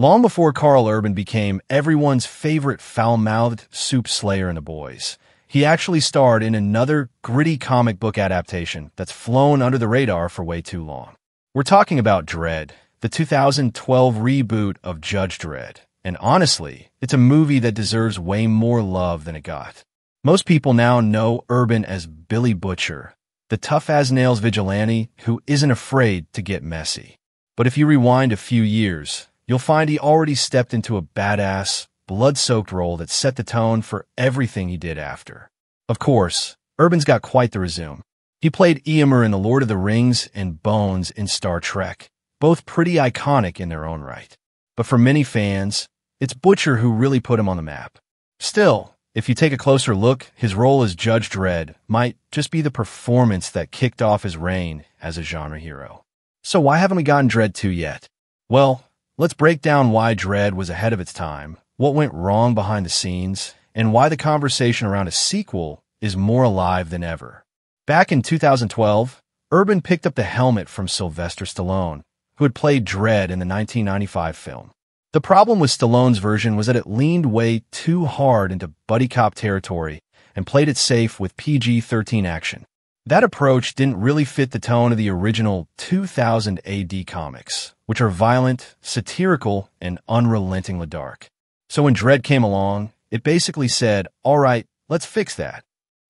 Long before Karl Urban became everyone's favorite foul-mouthed soup slayer in The Boys, he actually starred in another gritty comic book adaptation that's flown under the radar for way too long. We're talking about Dredd, the 2012 reboot of Judge Dredd. And honestly, it's a movie that deserves way more love than it got. Most people now know Urban as Billy Butcher, the tough-as-nails vigilante who isn't afraid to get messy. But if you rewind a few years, you'll find he already stepped into a badass, blood-soaked role that set the tone for everything he did after. Of course, Urban's got quite the resume. He played Eomer in The Lord of the Rings and Bones in Star Trek, both pretty iconic in their own right. But for many fans, it's Butcher who really put him on the map. Still, if you take a closer look, his role as Judge Dredd might just be the performance that kicked off his reign as a genre hero. So why haven't we gotten Dredd 2 yet? Well, let's break down why Dredd was ahead of its time, what went wrong behind the scenes, and why the conversation around a sequel is more alive than ever. Back in 2012, Urban picked up the helmet from Sylvester Stallone, who had played Dredd in the 1995 film. The problem with Stallone's version was that it leaned way too hard into buddy cop territory and played it safe with PG-13 action. That approach didn't really fit the tone of the original 2000 AD comics, which are violent, satirical, and unrelentingly dark. So when Dredd came along, it basically said, all right, let's fix that,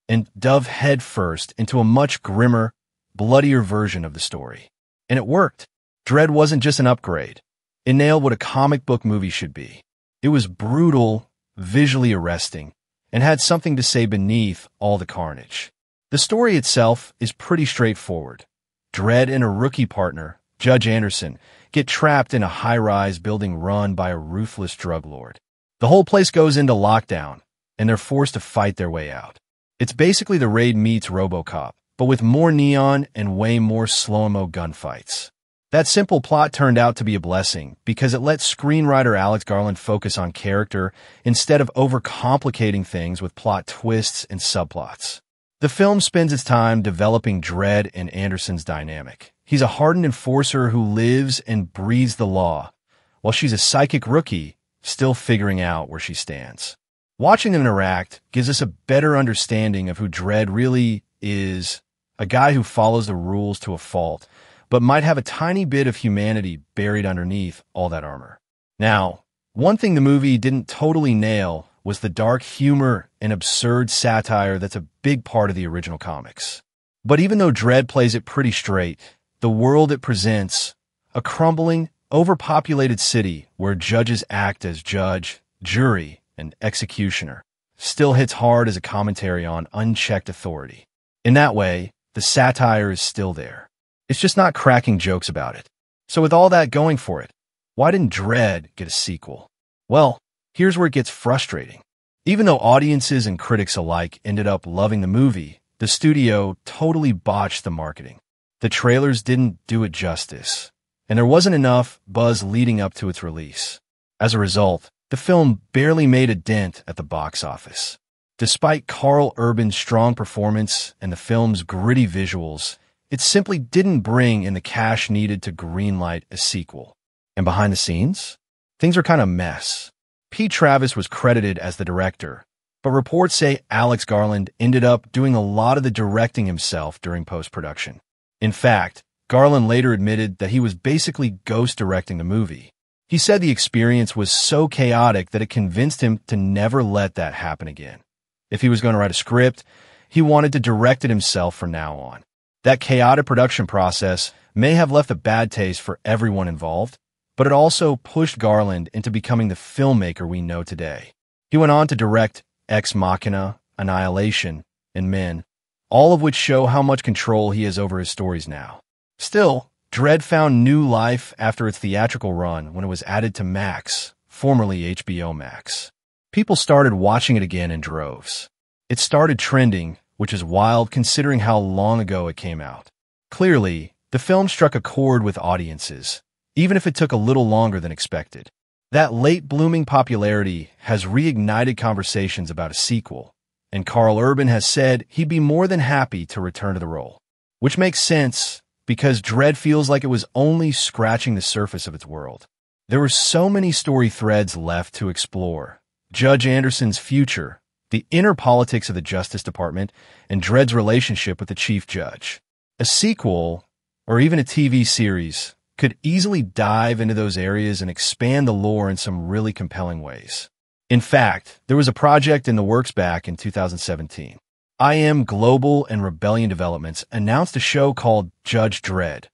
and dove headfirst into a much grimmer, bloodier version of the story. And it worked. Dredd wasn't just an upgrade. It nailed what a comic book movie should be. It was brutal, visually arresting, and had something to say beneath all the carnage. The story itself is pretty straightforward. Dredd and a rookie partner, Judge Anderson, get trapped in a high-rise building run by a ruthless drug lord. The whole place goes into lockdown, and they're forced to fight their way out. It's basically The Raid meets RoboCop, but with more neon and way more slow-mo gunfights. That simple plot turned out to be a blessing because it let screenwriter Alex Garland focus on character instead of overcomplicating things with plot twists and subplots. The film spends its time developing Dredd and Anderson's dynamic. He's a hardened enforcer who lives and breathes the law, while she's a psychic rookie still figuring out where she stands. Watching them interact gives us a better understanding of who Dredd really is, a guy who follows the rules to a fault, but might have a tiny bit of humanity buried underneath all that armor. Now, one thing the movie didn't totally nail was the dark humor and absurd satire that's a big part of the original comics. But even though Dredd plays it pretty straight, the world it presents, a crumbling, overpopulated city where judges act as judge, jury, and executioner, still hits hard as a commentary on unchecked authority. In that way, the satire is still there. It's just not cracking jokes about it. So with all that going for it, why didn't Dredd get a sequel? Well, here's where it gets frustrating. Even though audiences and critics alike ended up loving the movie, the studio totally botched the marketing. The trailers didn't do it justice, and there wasn't enough buzz leading up to its release. As a result, the film barely made a dent at the box office. Despite Karl Urban's strong performance and the film's gritty visuals, it simply didn't bring in the cash needed to greenlight a sequel. And behind the scenes, things are kind of a mess. Pete Travis was credited as the director, but reports say Alex Garland ended up doing a lot of the directing himself during post-production. In fact, Garland later admitted that he was basically ghost-directing the movie. He said the experience was so chaotic that it convinced him to never let that happen again. If he was going to write a script, he wanted to direct it himself from now on. That chaotic production process may have left a bad taste for everyone involved, but it also pushed Garland into becoming the filmmaker we know today. He went on to direct Ex Machina, Annihilation, and Men, all of which show how much control he has over his stories now. Still, Dredd found new life after its theatrical run when it was added to Max, formerly HBO Max. People started watching it again in droves. It started trending, which is wild considering how long ago it came out. Clearly, the film struck a chord with audiences, even if it took a little longer than expected. That late-blooming popularity has reignited conversations about a sequel, and Karl Urban has said he'd be more than happy to return to the role. Which makes sense, because Dredd feels like it was only scratching the surface of its world. There were so many story threads left to explore. Judge Anderson's future, the inner politics of the Justice Department, and Dredd's relationship with the Chief Judge. A sequel, or even a TV series, could easily dive into those areas and expand the lore in some really compelling ways. In fact, there was a project in the works back in 2017. IM Global and Rebellion Developments announced a show called Judge Dredd,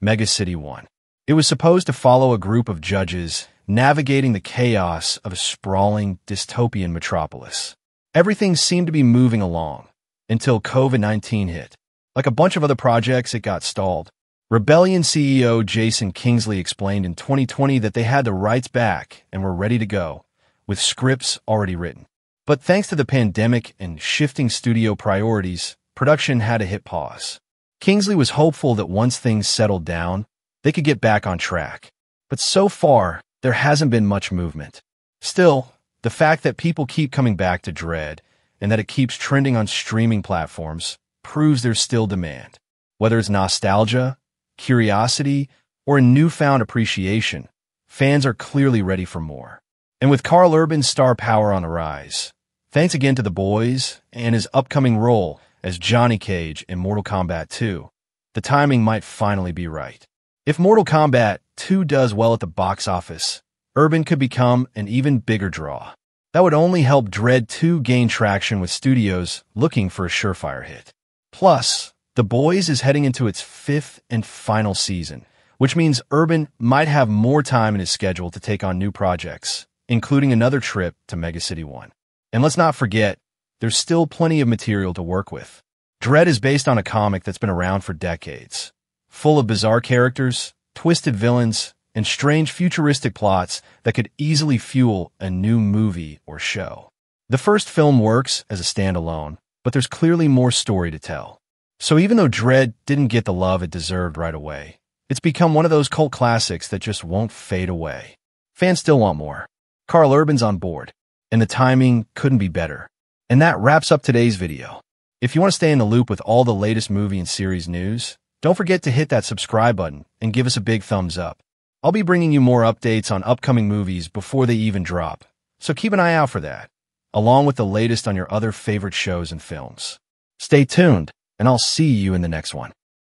Megacity 1. It was supposed to follow a group of judges navigating the chaos of a sprawling, dystopian metropolis. Everything seemed to be moving along until COVID-19 hit. Like a bunch of other projects, it got stalled. Rebellion CEO Jason Kingsley explained in 2020 that they had the rights back and were ready to go, with scripts already written. But thanks to the pandemic and shifting studio priorities, production had to hit pause. Kingsley was hopeful that once things settled down, they could get back on track. But so far, there hasn't been much movement. Still, the fact that people keep coming back to Dredd and that it keeps trending on streaming platforms proves there's still demand. Whether it's nostalgia, curiosity, or a newfound appreciation, fans are clearly ready for more. And with Karl Urban's star power on the rise, thanks again to The Boys and his upcoming role as Johnny Cage in Mortal Kombat 2, the timing might finally be right. If Mortal Kombat 2 does well at the box office, Urban could become an even bigger draw. That would only help Dredd 2 gain traction with studios looking for a surefire hit. Plus, The Boys is heading into its 5th and final season, which means Urban might have more time in his schedule to take on new projects, including another trip to Megacity 1. And let's not forget, there's still plenty of material to work with. Dredd is based on a comic that's been around for decades, full of bizarre characters, twisted villains, and strange futuristic plots that could easily fuel a new movie or show. The first film works as a standalone, but there's clearly more story to tell. So even though Dredd didn't get the love it deserved right away, it's become one of those cult classics that just won't fade away. Fans still want more. Karl Urban's on board, and the timing couldn't be better. And that wraps up today's video. If you want to stay in the loop with all the latest movie and series news, don't forget to hit that subscribe button and give us a big thumbs up. I'll be bringing you more updates on upcoming movies before they even drop, so keep an eye out for that, along with the latest on your other favorite shows and films. Stay tuned, and I'll see you in the next one.